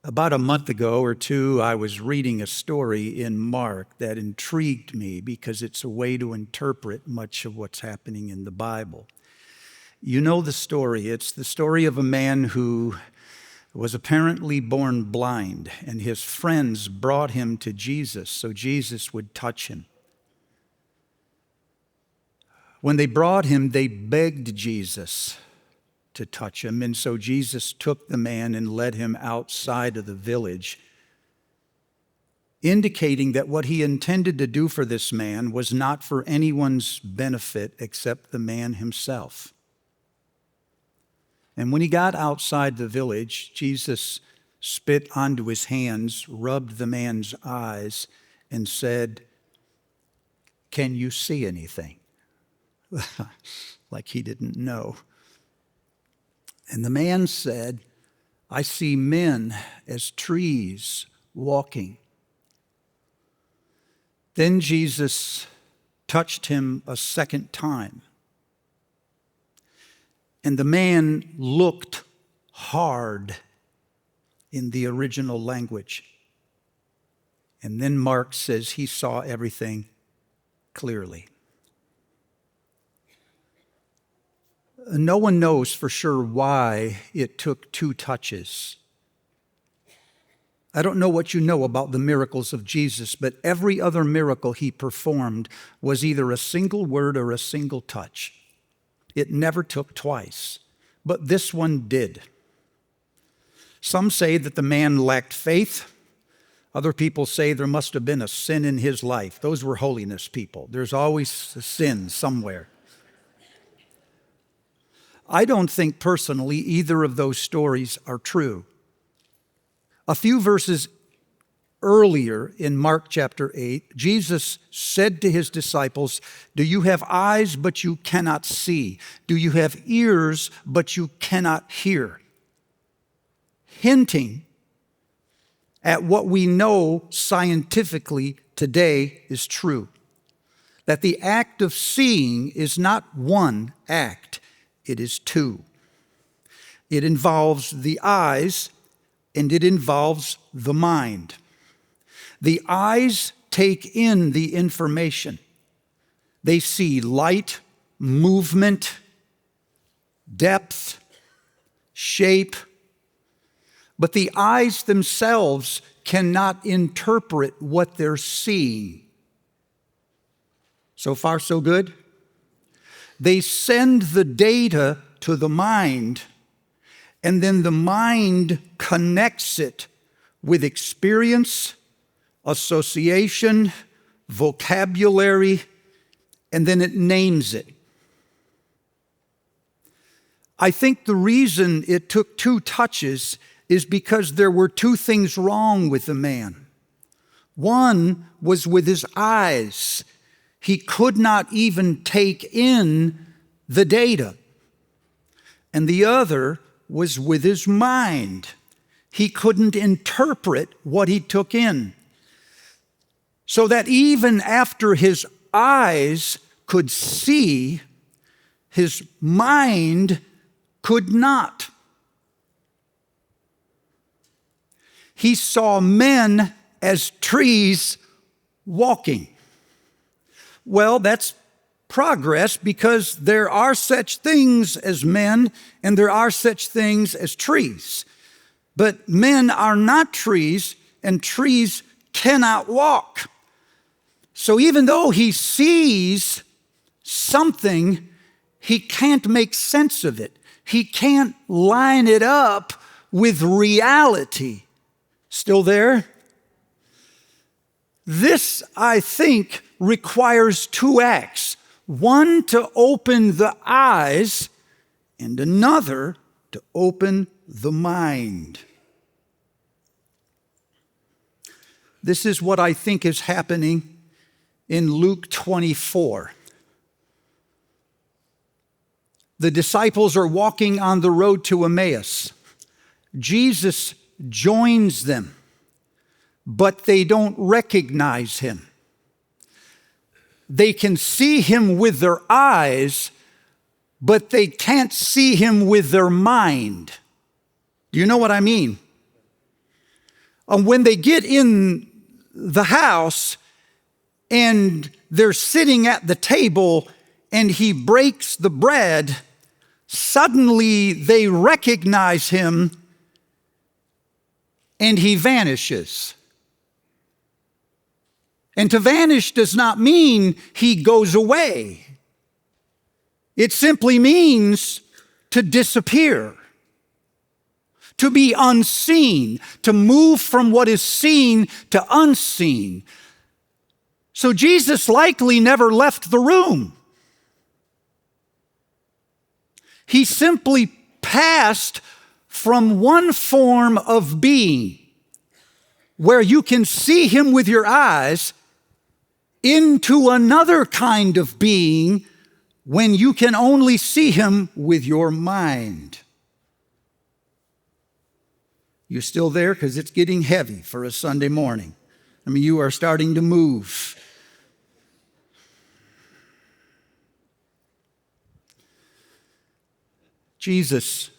About a month ago or two, I was reading a story in Mark that intrigued me because it's a way to interpret much of what's happening in the Bible. You know the story. It's the story of a man who was apparently born blind, and his friends brought him to Jesus so Jesus would touch him. When they brought him, they begged Jesus to touch him, and so Jesus took the man and led him outside of the village, indicating that what he intended to do for this man was not for anyone's benefit except the man himself. And when he got outside the village, Jesus spit onto his hands, rubbed the man's eyes, and said, "Can you see anything?" Like he didn't know. And the man said, "I see men as trees walking." Then Jesus touched him a second time. And the man looked hard in the original language. And then Mark says he saw everything clearly. No one knows for sure why it took 2 touches. I don't know what you know about the miracles of Jesus, but every other miracle he performed was either a single word or a single touch. It never took twice, but this one did. Some say that the man lacked faith. Other people say there must have been a sin in his life. Those were holiness people. There's always a sin somewhere. I don't think personally either of those stories are true. A few verses earlier in Mark chapter 8, Jesus said to his disciples, "Do you have eyes but you cannot see? Do you have ears but you cannot hear?" Hinting at what we know scientifically today is true. That the act of seeing is not one act, it is 2. It involves the eyes and it involves the mind. The eyes take in the information. They see light, movement, depth, shape, but the eyes themselves cannot interpret what they're seeing. So far, so good? They send the data to the mind, and then the mind connects it with experience, association, vocabulary, and then it names it. I think the reason it took 2 touches is because there were 2 things wrong with the man. One was with his eyes. He could not even take in the data. And the other was with his mind. He couldn't interpret what he took in. So that even after his eyes could see, his mind could not. He saw men as trees walking. Well, that's progress because there are such things as men and there are such things as trees. But men are not trees and trees cannot walk. So even though he sees something, he can't make sense of it. He can't line it up with reality. Still there? This, I think, requires 2 acts. One to open the eyes and another to open the mind. This is what I think is happening in Luke 24. The disciples are walking on the road to Emmaus. Jesus joins them, but they don't recognize him. They can see him with their eyes, but they can't see him with their mind. Do you know what I mean? when they get in the house and they're sitting at the table and he breaks the bread, suddenly they recognize him and he vanishes. And to vanish does not mean he goes away. It simply means to disappear, to be unseen, to move from what is seen to unseen. So Jesus likely never left the room. He simply passed from one form of being, where you can see him with your eyes, into another kind of being when you can only see him with your mind. You still there? Because it's getting heavy for a Sunday morning. I mean, you are starting to move. Jesus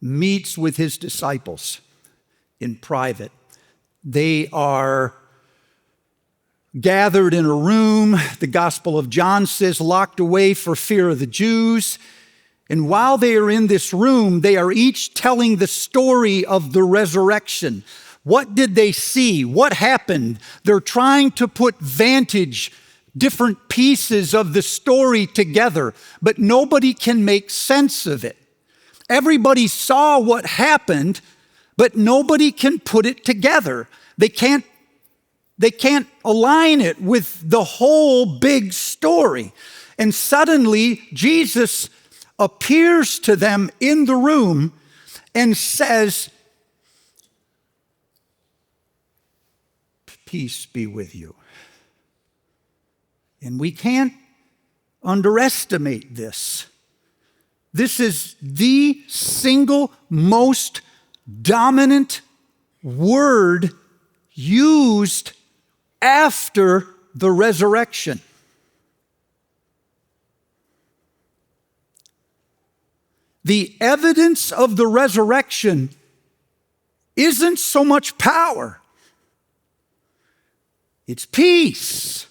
meets with his disciples in private. They are gathered in a room, the Gospel of John says, locked away for fear of the Jews. And while they are in this room, they are each telling the story of the resurrection. What did they see? What happened? They're trying to put different pieces of the story together, but nobody can make sense of it. Everybody saw what happened, but nobody can put it together. They can't align it with the whole big story. And suddenly, Jesus appears to them in the room and says, "Peace be with you." And we can't underestimate this. This is the single most dominant word used after the resurrection. The evidence of the resurrection isn't so much power, it's peace.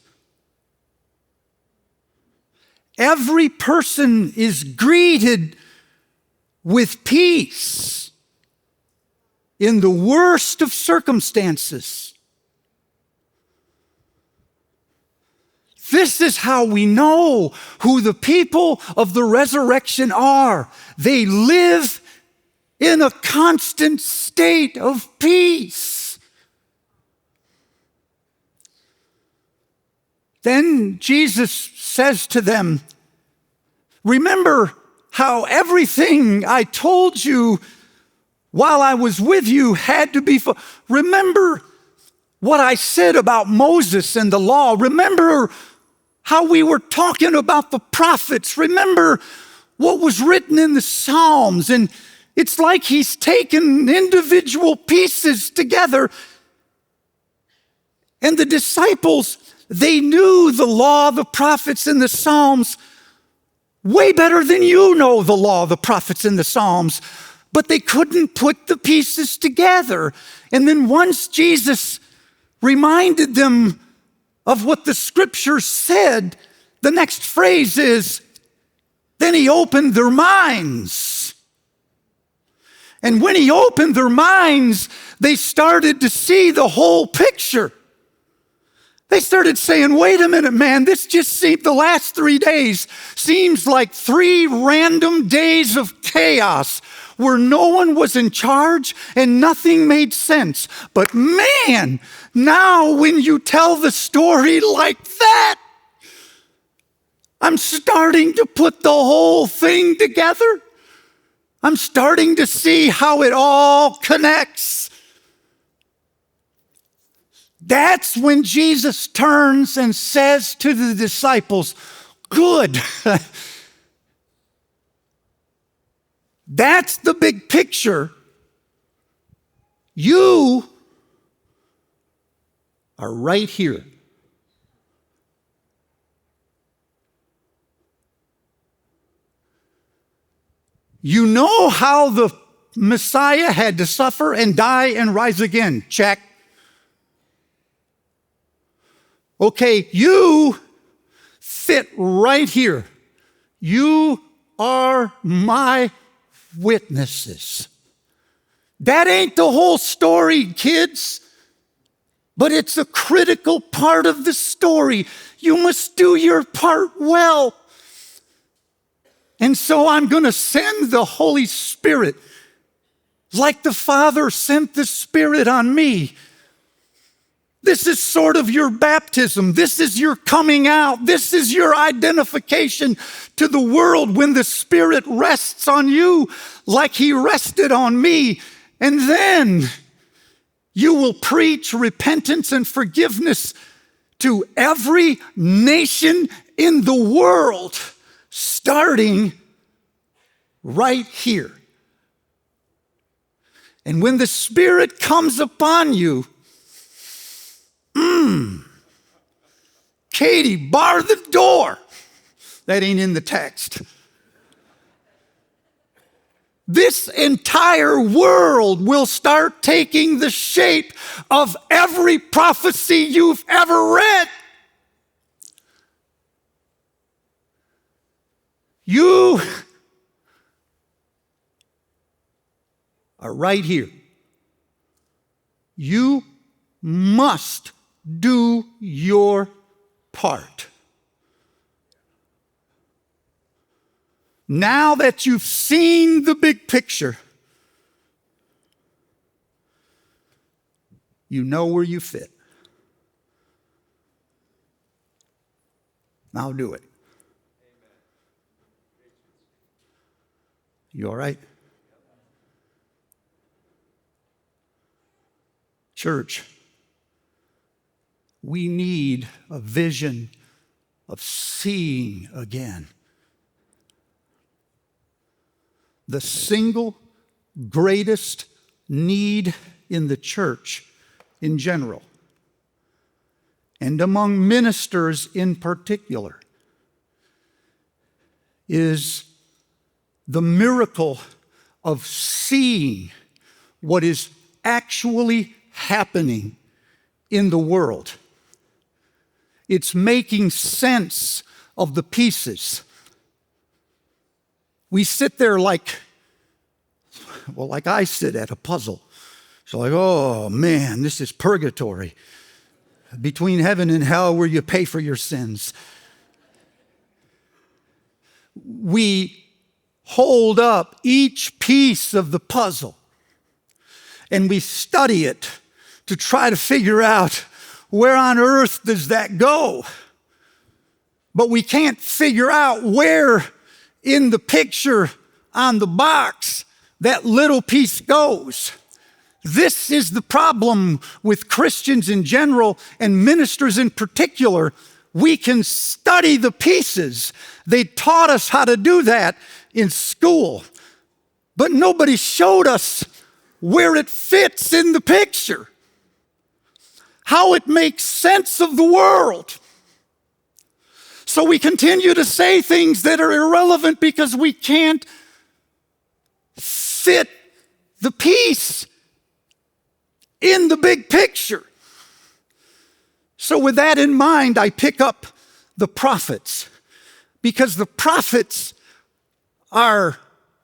Every person is greeted with peace in the worst of circumstances. This is how we know who the people of the resurrection are. They live in a constant state of peace. Then Jesus says to them, "Remember how everything I told you while I was with you had to be remember what I said about Moses and the law. Remember how we were talking about the prophets. Remember what was written in the Psalms." And it's like he's taken individual pieces together. And the disciples, they knew the law, the prophets, and the Psalms way better than you know the law, the prophets, and the Psalms. But they couldn't put the pieces together. And then once Jesus reminded them of what the scriptures said, the next phrase is, then he opened their minds. And when he opened their minds, they started to see the whole picture. They started saying, wait a minute, man, this just seemed, the last 3 days seems like 3 random days of chaos where no one was in charge and nothing made sense. But man, now when you tell the story like that, I'm starting to put the whole thing together. I'm starting to see how it all connects. That's when Jesus turns and says to the disciples, "Good." That's the big picture. You are right here. You know how the Messiah had to suffer and die and rise again. Check. Okay, you fit right here. You are my witnesses. That ain't the whole story, kids, but it's a critical part of the story. You must do your part well. And so I'm going to send the Holy Spirit like the Father sent the Spirit on me. This is sort of your baptism. This is your coming out. This is your identification to the world when the Spirit rests on you like He rested on me. And then you will preach repentance and forgiveness to every nation in the world, starting right here. And when the Spirit comes upon you, Katie, bar the door. That ain't in the text. This entire world will start taking the shape of every prophecy you've ever read. You are right here. You must do your part. Now that you've seen the big picture, you know where you fit. Now do it. You all right? Church, we need a vision of seeing again. The single greatest need in the church in general, and among ministers in particular, is the miracle of seeing what is actually happening in the world. It's making sense of the pieces. We sit there like I sit at a puzzle. So like, oh man, this is purgatory. Between heaven and hell where you pay for your sins. We hold up each piece of the puzzle and we study it to try to figure out where on earth does that go. But we can't figure out where in the picture on the box that little piece goes. This is the problem with Christians in general and ministers in particular. We can study the pieces. They taught us how to do that in school, but nobody showed us where it fits in the picture, how it makes sense of the world. So we continue to say things that are irrelevant because we can't fit the piece in the big picture. So with that in mind, I pick up the prophets, because the prophets are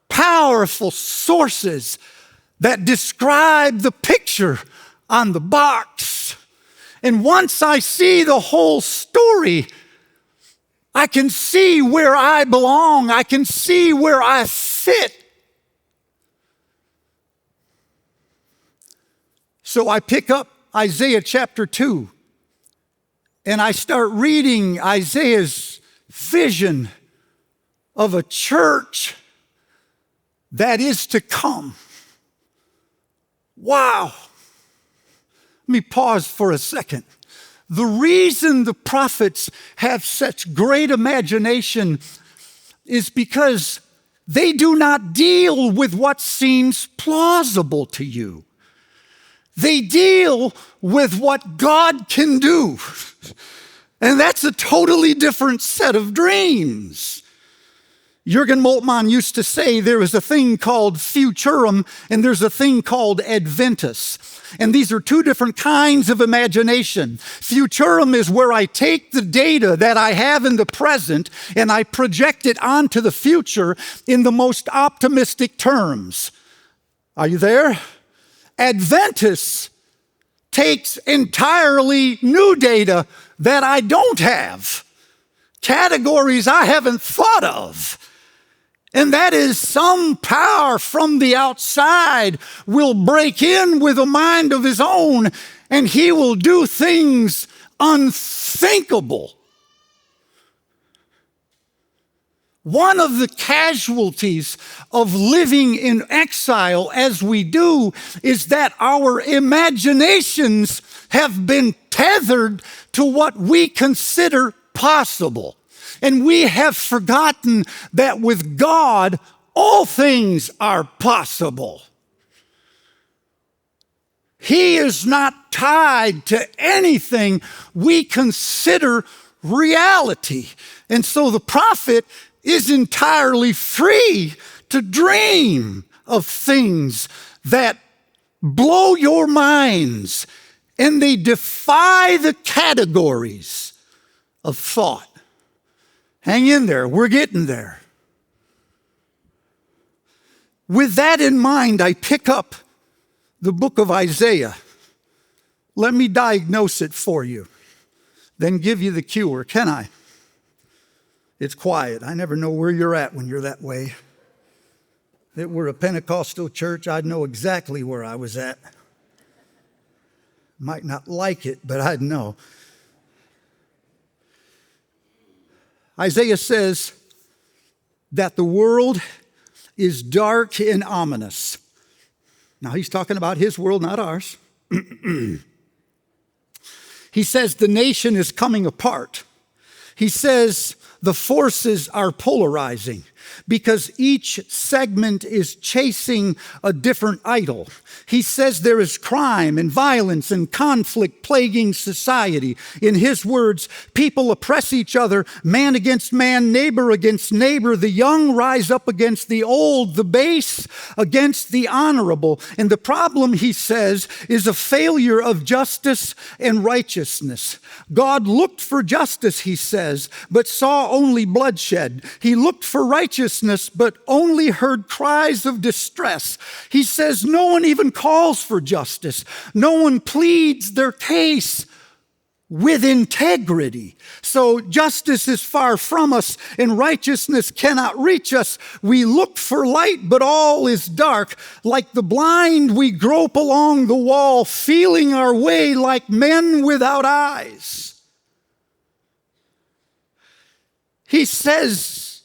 powerful sources that describe the picture on the box. And once I see the whole story, I can see where I belong. I can see where I fit. So I pick up Isaiah chapter 2, and I start reading Isaiah's vision of a church that is to come. Wow. Let me pause for a second. The reason the prophets have such great imagination is because they do not deal with what seems plausible to you. They deal with what God can do. And that's a totally different set of dreams. Jürgen Moltmann used to say there is a thing called futurum and there's a thing called adventus. And these are two different kinds of imagination. Futurum is where I take the data that I have in the present and I project it onto the future in the most optimistic terms. Are you there? Adventus takes entirely new data that I don't have, categories I haven't thought of. And that is some power from the outside will break in with a mind of his own, and he will do things unthinkable. One of the casualties of living in exile as we do is that our imaginations have been tethered to what we consider possible. And we have forgotten that with God, all things are possible. He is not tied to anything we consider reality. And so the prophet is entirely free to dream of things that blow your minds, and they defy the categories of thought. Hang in there, we're getting there. With that in mind, I pick up the book of Isaiah. Let me diagnose it for you, then give you the cure, can I? It's quiet. I never know where you're at when you're that way. If it were a Pentecostal church, I'd know exactly where I was at. Might not like it, but I'd know. Isaiah says that the world is dark and ominous. Now, he's talking about his world, not ours. He says the nation is coming apart. He says the forces are polarizing because each segment is chasing a different idol. He says there is crime and violence and conflict plaguing society. In his words, people oppress each other, man against man, neighbor against neighbor. The young rise up against the old, the base against the honorable. And the problem, he says, is a failure of justice and righteousness. God looked for justice, he says, but saw only bloodshed. He looked for righteousness, but only heard cries of distress. He says no one even calls for justice. No one pleads their case with integrity. So justice is far from us and righteousness cannot reach us. We look for light, but all is dark. Like the blind, we grope along the wall, feeling our way like men without eyes. He says,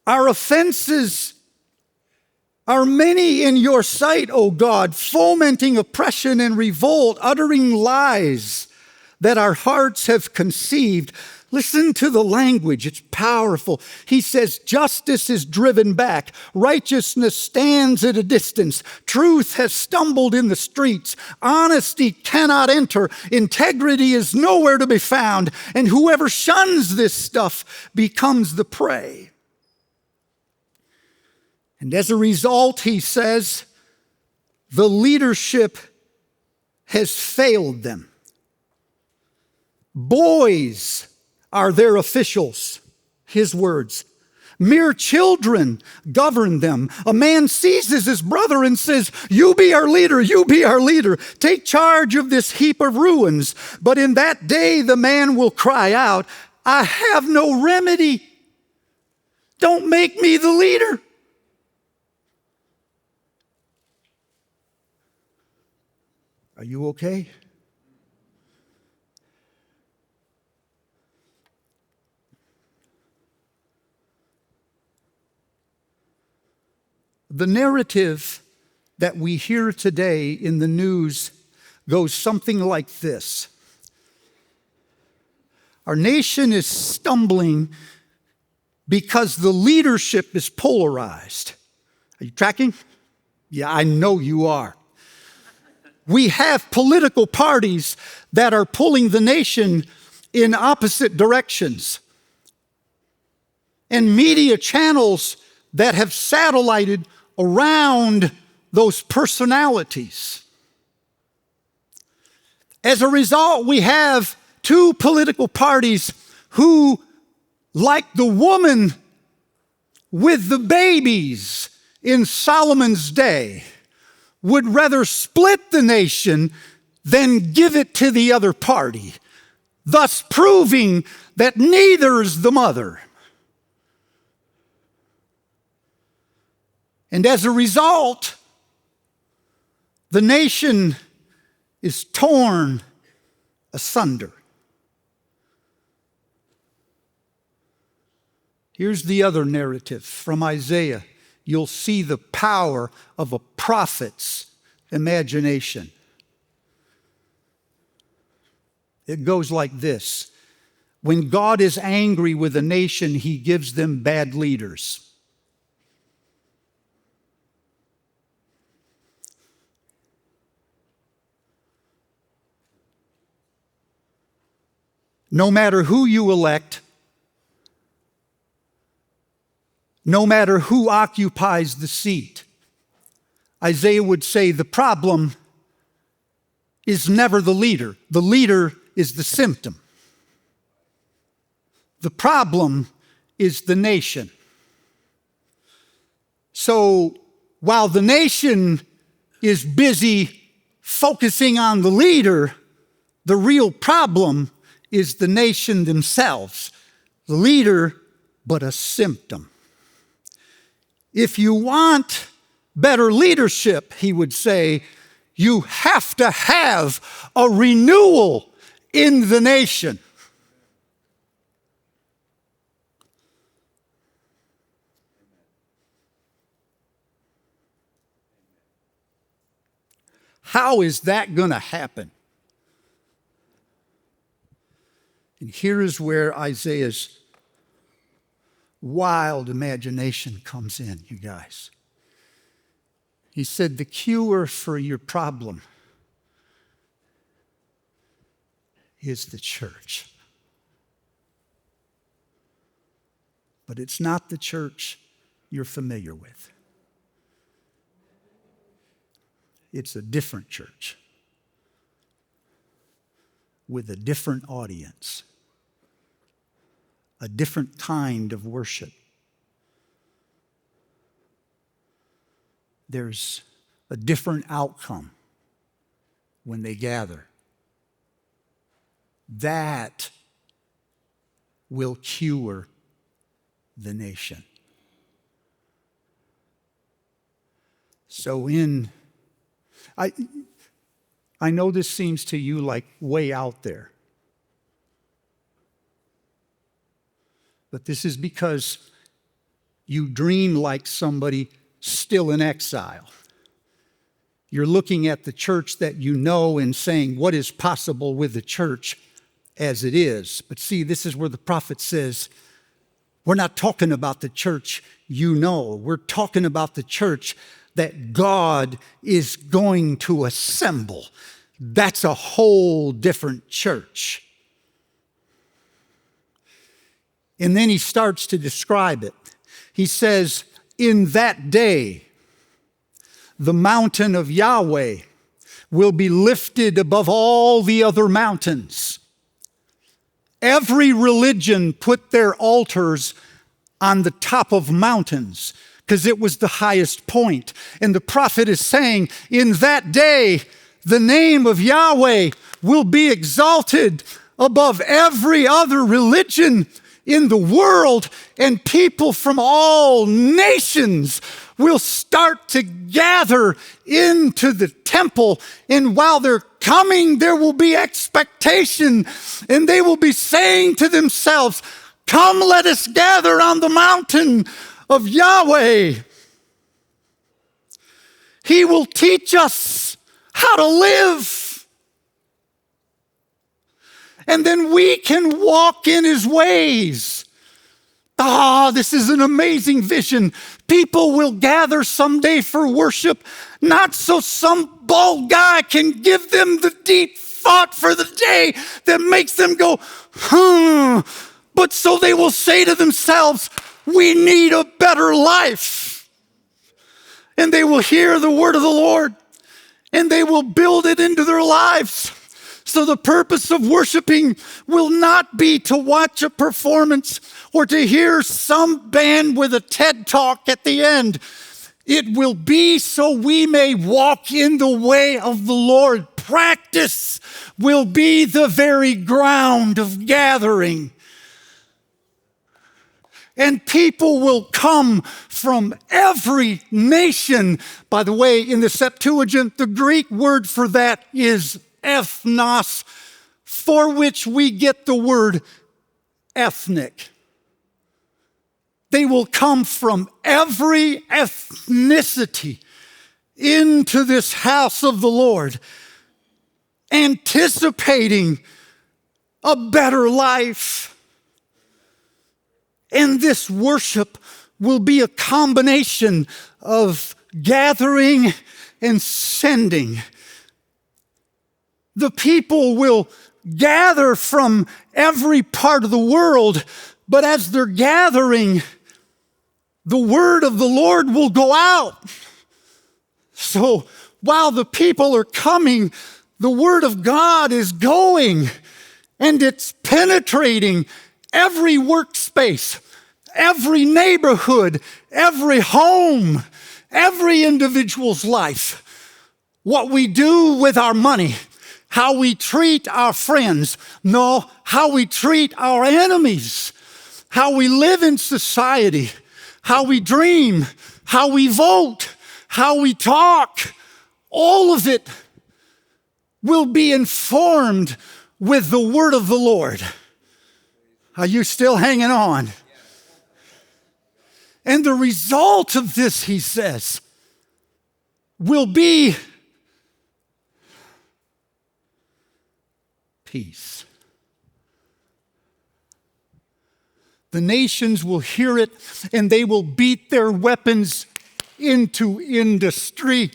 our offenses are many in your sight, O God, fomenting oppression and revolt, uttering lies that our hearts have conceived. Listen to the language, it's powerful. He says, justice is driven back, righteousness stands at a distance, truth has stumbled in the streets, honesty cannot enter, integrity is nowhere to be found, and whoever shuns this stuff becomes the prey. And as a result, he says, the leadership has failed them. Boys are their officials, his words. Mere children govern them. A man seizes his brother and says, you be our leader, you be our leader. Take charge of this heap of ruins. But in that day, the man will cry out, I have no remedy. Don't make me the leader. Are you okay? The narrative that we hear today in the news goes something like this. Our nation is stumbling because the leadership is polarized. Are you tracking? Yeah, I know you are. We have political parties that are pulling the nation in opposite directions. and media channels that have satellited around those personalities. As a result, we have two political parties who, like the woman with the babies in Solomon's day, would rather split the nation than give it to the other party, thus proving that neither is the mother. And as a result, the nation is torn asunder. Here's the other narrative from Isaiah. You'll see the power of a prophet's imagination. It goes like this. When God is angry with a nation, he gives them bad leaders. No matter who you elect, no matter who occupies the seat, Isaiah would say the problem is never the leader. The leader is the symptom. The problem is the nation. So while the nation is busy focusing on the leader, the real problem is the nation themselves. The leader, but a symptom. If you want better leadership, he would say, you have to have a renewal in the nation. How is that going to happen? And here is where Isaiah's wild imagination comes in, you guys. He said, the cure for your problem is the church. But it's not the church you're familiar with. It's a different church with a different audience, a different kind of worship. There's a different outcome when they gather. That will cure the nation. So I know this seems to you like way out there. But this is because you dream like somebody still in exile. You're looking at the church that you know and saying, what is possible with the church as it is? But see, this is where the prophet says, we're not talking about the church you know. We're talking about the church that God is going to assemble. That's a whole different church. And then he starts to describe it. He says, in that day, the mountain of Yahweh will be lifted above all the other mountains. Every religion put their altars on the top of mountains because it was the highest point. And the prophet is saying, in that day, the name of Yahweh will be exalted above every other religion in the world, and people from all nations will start to gather into the temple. And while they're coming, there will be expectation, and they will be saying to themselves, come, let us gather on the mountain of Yahweh. He will teach us how to live. And then we can walk in his ways. This is an amazing vision. People will gather someday for worship, not so some bald guy can give them the deep thought for the day that makes them go, but so they will say to themselves, We need a better life. And they will hear the word of the Lord, and they will build it into their lives. So the purpose of worshiping will not be to watch a performance or to hear some band with a TED Talk at the end. It will be so we may walk in the way of the Lord. Practice will be the very ground of gathering. And people will come from every nation. By the way, in the Septuagint, the Greek word for that is ethnos, for which we get the word ethnic. They will come from every ethnicity into this house of the Lord, anticipating a better life. And this worship will be a combination of gathering and sending. The people will gather from every part of the world, but as they're gathering, the word of the Lord will go out. So while the people are coming, the word of God is going, and it's penetrating every workspace, every neighborhood, every home, every individual's life. What we do with our money, how we treat our friends, no, how we treat our enemies, how we live in society, how we dream, how we vote, how we talk, all of it will be informed with the word of the Lord. Are you still hanging on? And the result of this, he says, will be peace. The nations will hear it, and they will beat their weapons into industry.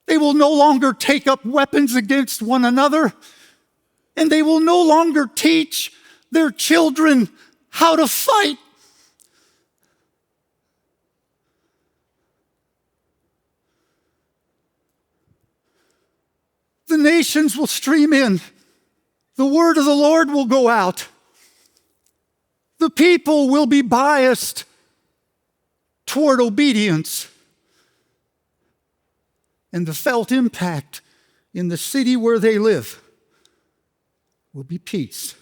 They will no longer take up weapons against one another, and they will no longer teach their children how to fight. The nations will stream in. The word of the Lord will go out. The people will be biased toward obedience. And the felt impact in the city where they live will be peace.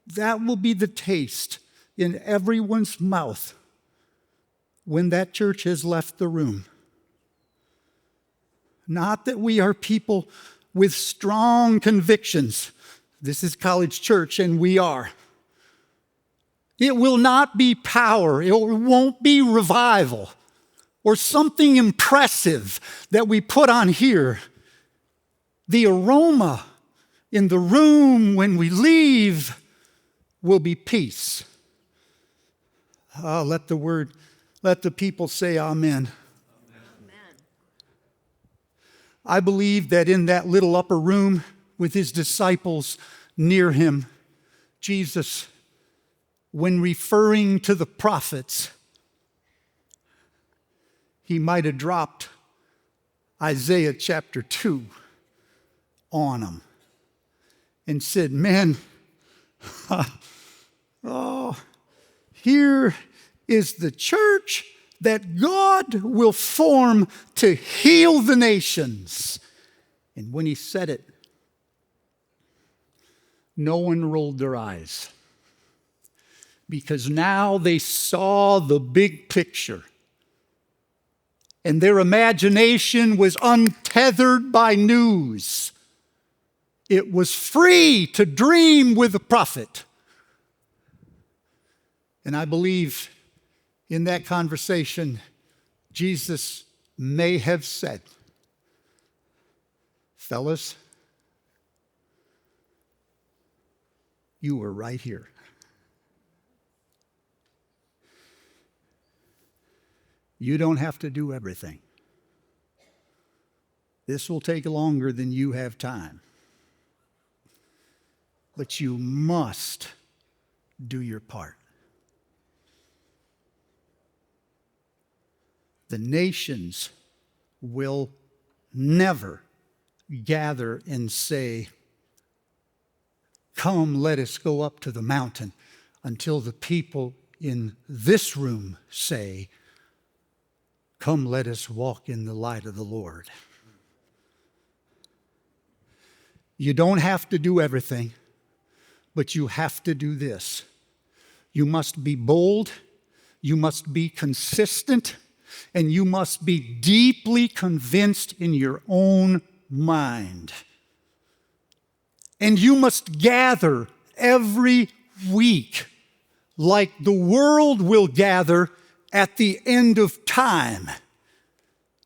That will be the taste in everyone's mouth when that church has left the room. Not that we are people with strong convictions. This is College Church, and we are. It will not be power. It won't be revival or something impressive that we put on here. The aroma in the room when we leave will be peace. Let the people say amen. I believe that in that little upper room with his disciples near him, Jesus, when referring to the prophets, he might have dropped Isaiah chapter 2 on them and said, "Men, here is the church that God will form to heal the nations." And when he said it, no one rolled their eyes, because now they saw the big picture. And their imagination was untethered by news. It was free to dream with the prophet. And I believe in that conversation, Jesus may have said, "Fellas, you were right here. You don't have to do everything. This will take longer than you have time. but you must do your part. The nations will never gather and say, "Come, let us go up to the mountain," until the people in this room say, "Come, let us walk in the light of the Lord." You don't have to do everything, but you have to do this. You must be bold, you must be consistent, and you must be deeply convinced in your own mind. And you must gather every week like the world will gather at the end of time.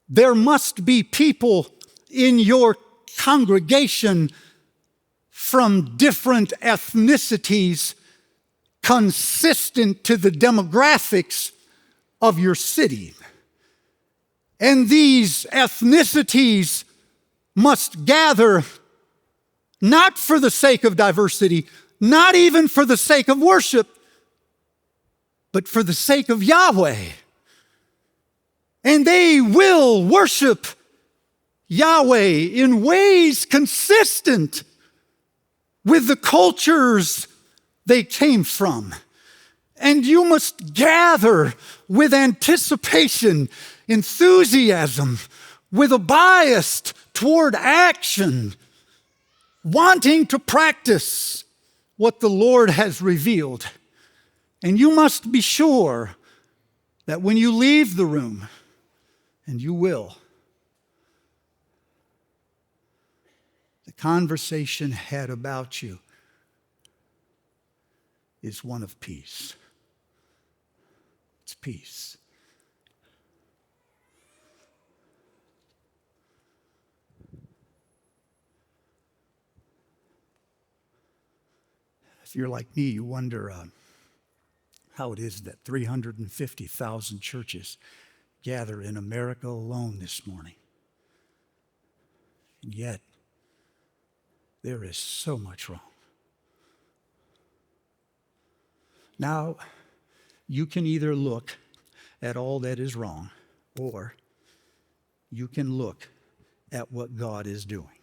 There must be people in your congregation from different ethnicities consistent to the demographics of your city. And these ethnicities must gather not for the sake of diversity, not even for the sake of worship, but for the sake of Yahweh. And they will worship Yahweh in ways consistent with the cultures they came from. And you must gather with anticipation, enthusiasm, with a bias toward action, wanting to practice what the Lord has revealed. And you must be sure that when you leave the room, and you will, the conversation had about you is one of peace. It's peace. If you're like me, you wonder how it is that 350,000 churches gather in America alone this morning. And yet, there is so much wrong. Now, you can either look at all that is wrong, or you can look at what God is doing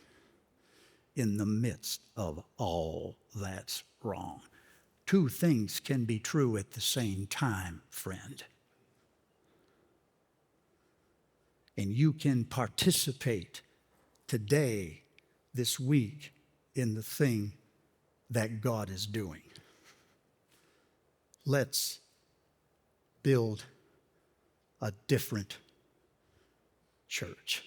in the midst of all that's wrong. Two things can be true at the same time, friend. And you can participate today, this week, in the thing that God is doing. Let's build a different church.